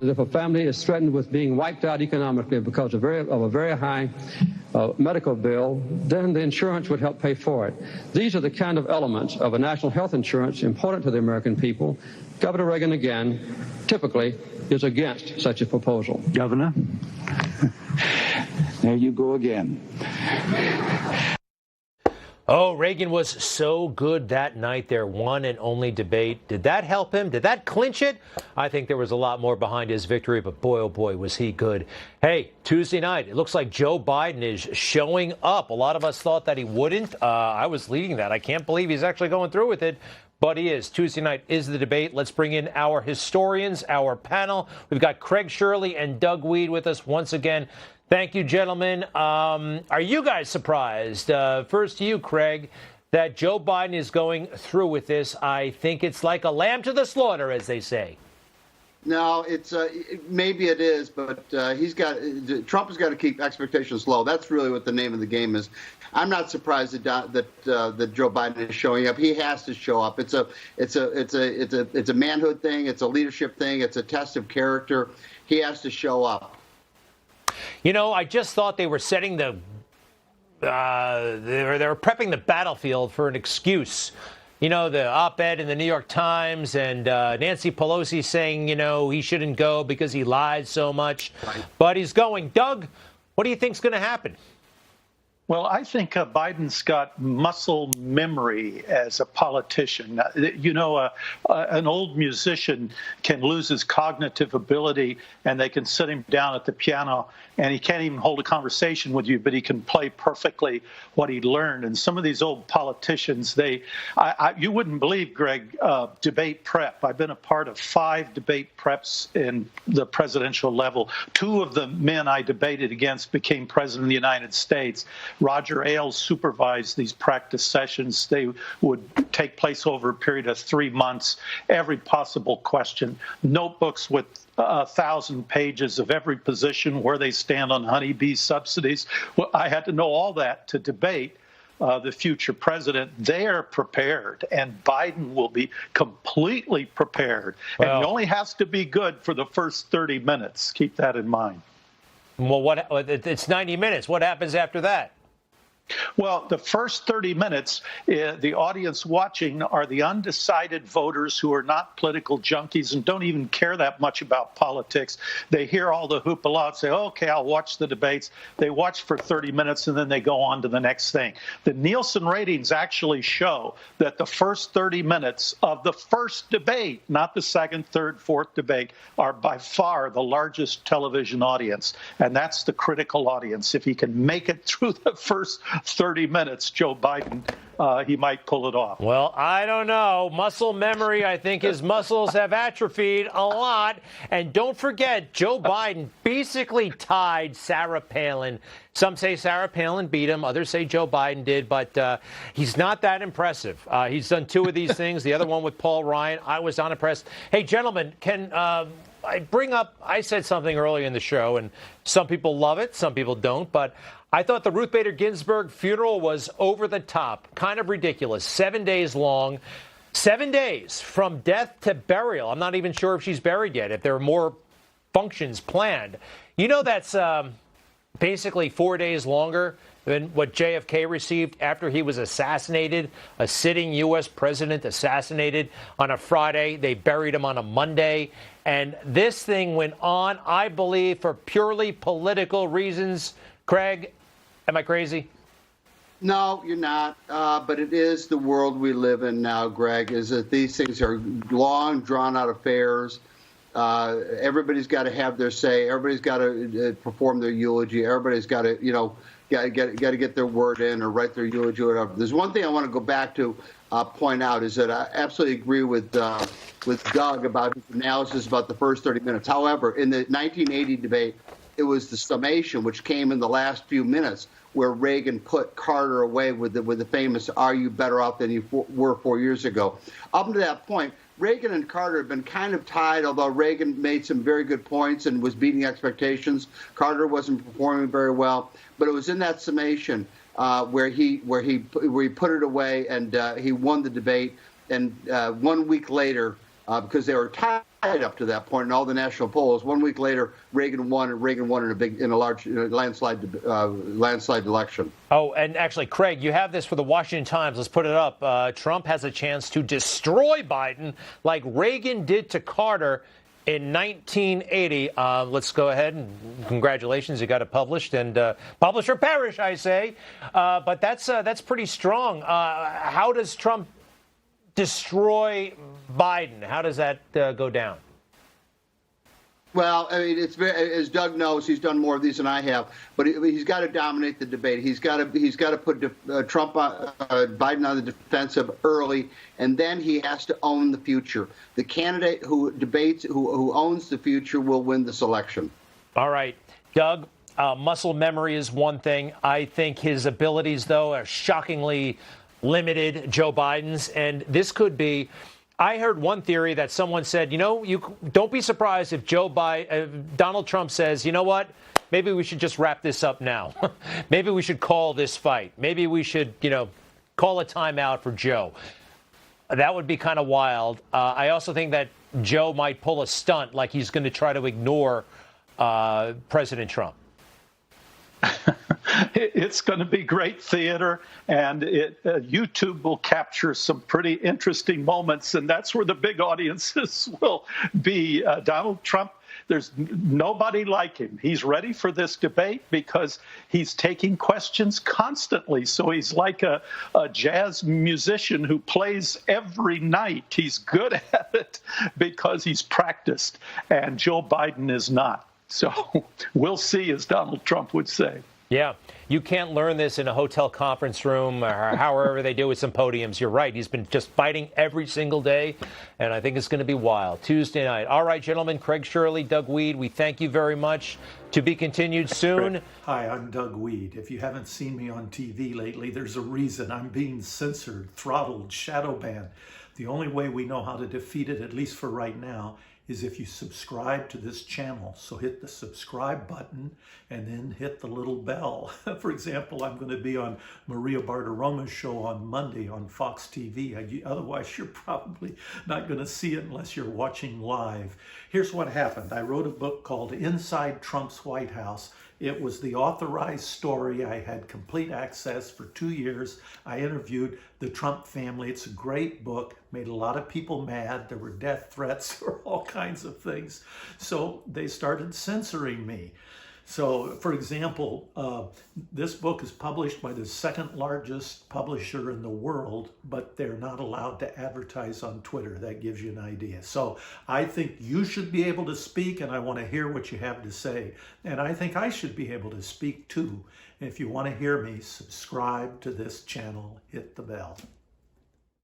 If a family is threatened with being wiped out economically because of a very high medical bill, then the insurance would help pay for it. These are the kind of elements of a national health insurance important to the American people. Governor Reagan, again, typically is against such a proposal. Governor, there you go again. Oh, Reagan was so good that night, their one and only debate. Did that help him? Did that clinch it? I think there was a lot more behind his victory, but boy, oh boy, was he good. Hey, Tuesday night, it looks like Joe Biden is showing up. A lot of us thought that he wouldn't. I was leading that. I can't believe he's actually going through with it. But he is. Tuesday night is the debate. Let's bring in our historians, our panel. We've got Craig Shirley and Doug Wead with us once again. Thank you, gentlemen. Are you guys surprised? First to you, Craig, that Joe Biden is going through with this. I think it's like a lamb to the slaughter, as they say. No, it's maybe it is, but Trump has got to keep expectations low. That's really what the name of the game is. I'm not surprised that Joe Biden is showing up. He has to show up. It's a manhood thing. It's a leadership thing. It's a test of character. He has to show up. You know, I just thought they were setting they were prepping the battlefield for an excuse. You know, the op-ed in the New York Times and Nancy Pelosi saying, you know, he shouldn't go because he lied so much. Right. But he's going. Doug, what do you think's going to happen? Well, I think Biden's got muscle memory as a politician. You know, an old musician can lose his cognitive ability and they can sit him down at the piano and he can't even hold a conversation with you, but he can play perfectly what he learned. And some of these old politicians, you wouldn't believe, Greg, debate prep. I've been a part of 5 debate preps in the presidential level. 2 of the men I debated against became president of the United States. Roger Ailes supervised these practice sessions. They would take place over a period of 3 months, every possible question, notebooks with 1,000 pages of every position, where they stand on honeybee subsidies. Well, I had to know all that to debate the future president. They're prepared, and Biden will be completely prepared. Well, and he only has to be good for the first 30 minutes. Keep that in mind. Well, it's 90 minutes. What happens after that? Well, the first 30 minutes, the audience watching are the undecided voters who are not political junkies and don't even care that much about politics. They hear all the hoopla and say, okay, I'll watch the debates. They watch for 30 minutes and then they go on to the next thing. The Nielsen ratings actually show that the first 30 minutes of the first debate, not the second, third, fourth debate, are by far the largest television audience. And that's the critical audience. If he can make it through the first 30 minutes, Joe Biden, he might pull it off. Well, I don't know. Muscle memory, I think his muscles have atrophied a lot. And don't forget, Joe Biden basically tied Sarah Palin. Some say Sarah Palin beat him. Others say Joe Biden did. But he's not that impressive. He's done 2 of these things. The other one with Paul Ryan. I was unimpressed. Hey, gentlemen, I said something earlier in the show, and some people love it, some people don't, but I thought the Ruth Bader Ginsburg funeral was over the top, kind of ridiculous. 7 days long, 7 days from death to burial. I'm not even sure if she's buried yet, if there are more functions planned. You know, that's basically 4 days longer than what JFK received after he was assassinated, a sitting U.S. president assassinated on a Friday. They buried him on a Monday. And this thing went on, I believe, for purely political reasons. Craig, am I crazy? No, you're not. But it is the world we live in now, Greg, is that these things are long, drawn-out affairs. Everybody's got to have their say. Everybody's got to perform their eulogy. Everybody's got to, got to get their word in or write their eulogy or whatever. There's one thing I want to go back to point out is that I absolutely agree with Doug about his analysis about the first 30 minutes. However, in the 1980 debate, it was the summation, which came in the last few minutes, where Reagan put Carter away with the famous, "Are you better off than you were 4 years ago?" Up to that point, Reagan and Carter have been kind of tied, although Reagan made some very good points and was beating expectations. Carter wasn't performing very well, but it was in that summation where he put it away and he won the debate. And 1 week later, because they were tied up to that point in all the national polls. 1 week later, Reagan won, and Reagan won in a large landslide election. Oh, and actually, Craig, you have this for the Washington Times. Let's put it up. Trump has a chance to destroy Biden like Reagan did to Carter in 1980. Let's go ahead and congratulations, you got it published, and publish or perish, I say. But that's pretty strong. How does Trump destroy Biden? How does that go down? Well, I mean, it's very, as Doug knows, he's done more of these than I have. But he's got to dominate the debate. He's got to put Biden on the defensive early, and then he has to own the future. The candidate who debates, who owns the future, will win this election. All right, Doug. Muscle memory is one thing. I think his abilities, though, are shockingly limited, Joe Biden's, and this could be. I heard one theory that someone said, you don't be surprised if Donald Trump says, you know what, maybe we should just wrap this up now. Maybe we should call this fight. Maybe we should, call a timeout for Joe. That would be kind of wild. I also think that Joe might pull a stunt, like he's going to try to ignore President Trump. It's going to be great theater, and YouTube will capture some pretty interesting moments, and that's where the big audiences will be. Donald Trump, there's nobody like him. He's ready for this debate because he's taking questions constantly. So he's like a jazz musician who plays every night. He's good at it because he's practiced, and Joe Biden is not. So we'll see, as Donald Trump would say. Yeah, you can't learn this in a hotel conference room or however they do with some podiums. You're right. He's been just fighting every single day, and I think it's going to be wild. Tuesday night. All right, gentlemen, Craig Shirley, Doug Wead, we thank you very much. To be continued soon. Hi, I'm Doug Wead. If you haven't seen me on TV lately, there's a reason. I'm being censored, throttled, shadow banned. The only way we know how to defeat it, at least for right now, is if you subscribe to this channel. So hit the subscribe button and then hit the little bell. For example, I'm going to be on Maria Bartiromo's show on Monday on Fox TV. Otherwise, you're probably not going to see it unless you're watching live. Here's what happened. I wrote a book called Inside Trump's White House. It was the authorized story. I had complete access for 2 years. I interviewed the Trump family. It's a great book, made a lot of people mad. There were death threats, there were all kinds of things. So they started censoring me. So, for example, this book is published by the second largest publisher in the world, but they're not allowed to advertise on Twitter. That gives you an idea. So I think you should be able to speak, and I want to hear what you have to say. And I think I should be able to speak too. And if you want to hear me, subscribe to this channel, hit the bell.